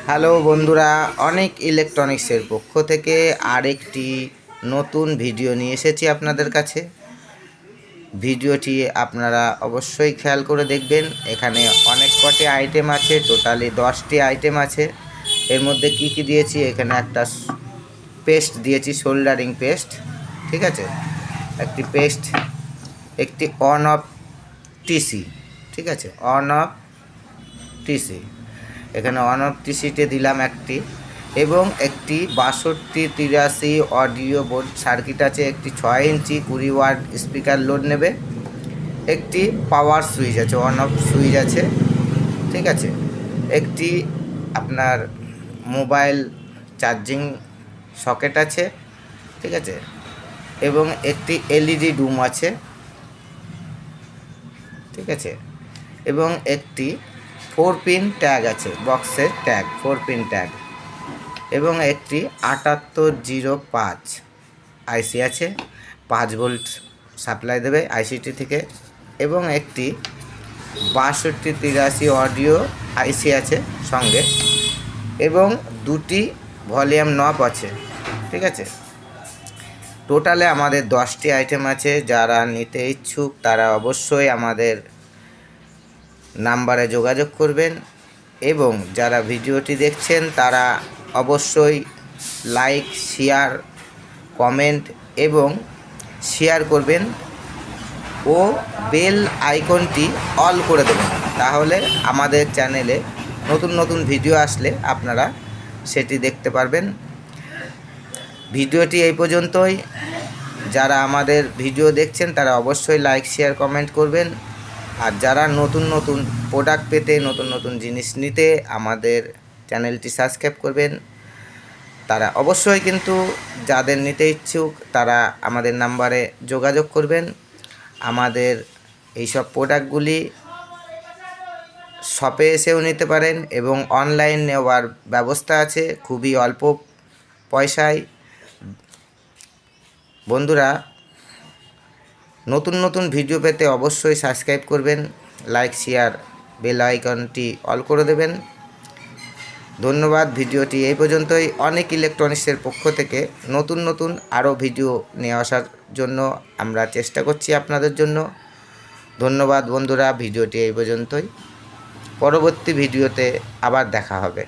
Hello বন্ধুরা, অনেক ইলেকট্রনিক্সের পক্ষ থেকে আরেকটি নতুন ভিডিও নিয়ে এসেছি আপনাদের কাছে। ভিডিওটি আপনারা অবশ্যই খেয়াল করে দেখবেন। এখানে অনেক কটি আইটেম আছে, টোটালি 10টি আইটেম আছে। এর মধ্যে কি কি দিয়েছি, এখানে একটা পেস্ট দিয়েছি, সোল্ডারিং পেস্ট, ঠিক আছে, একটি পেস্ট, একটি অন অফ টিসি, ঠিক আছে, অন অফ টিসি, এখানে অন অফ টিসিতে দিলাম একটি, এবং একটি 6283 অডিও বোর্ড সার্কিট আছে, একটি 6 ইঞ্চি 20 ওয়াট স্পিকার লোড নেবে, একটি পাওয়ার সুইচ আছে, অন অফ সুইচ আছে, ঠিক আছে, একটি আপনার মোবাইল চার্জিং সকেট আছে, ঠিক আছে, এবং একটি এলইডি ডুম আছে, ঠিক আছে, এবং একটি 4 পিন ট্যাগ আছে, বক্সের ট্যাগ 4 পিন ট্যাগ, এবং একটি 7805 আইসি আছে, 5 ভোল্ট সাপ্লাই দেবে আইসিটি থেকে, এবং একটি 6283 অডিও আইসি আছে সঙ্গে, এবং দুটি ভলিউম নব আছে, ঠিক আছে। টোটালে আমাদের 10টি আইটেম আছে। যারা নিতে ইচ্ছুক তারা অবশ্যই আমাদের নাম্বারে যোগাযোগ করবেন, এবং যারা ভিডিওটি দেখছেন তারা অবশ্যই লাইক, শেয়ার, কমেন্ট এবং শেয়ার করবেন ও বেল আইকনটি অল করে দেবেন। তাহলে আমাদের চ্যানেলে নতুন নতুন ভিডিও আসলে আপনারা সেটি দেখতে পারবেন। ভিডিওটি এই পর্যন্তই। যারা আমাদের ভিডিও দেখছেন তারা অবশ্যই লাইক, শেয়ার, কমেন্ট করবেন। আর যারা নতুন নতুন প্রোডাক্ট পেতে, নতুন নতুন জিনিস নিতে আমাদের চ্যানেলটি সাবস্ক্রাইব করবেন। তারা অবশ্যই কিন্তু যাদের নিতে ইচ্ছুক তারা আমাদের নাম্বারে যোগাযোগ করবেন। আমাদের এইসব প্রোডাক্টগুলি শপে এসেও নিতে পারেন, এবং অনলাইন নেওয়ার ব্যবস্থা আছে খুবই অল্প পয়সায়। বন্ধুরা, নতুন নতুন ভিডিও পেতে অবশ্যই সাবস্ক্রাইব করবেন, লাইক, শেয়ার, বেল আইকনটি অল করে দেবেন। ধন্যবাদ। ভিডিওটি এই পর্যন্তই। অনেক ইলেকট্রনিক্সের পক্ষ থেকে নতুন নতুন আরও ভিডিও নিয়ে আসার জন্য আমরা চেষ্টা করছি আপনাদের জন্য। ধন্যবাদ বন্ধুরা, ভিডিওটি এই পর্যন্তই। পরবর্তী ভিডিওতে আবার দেখা হবে।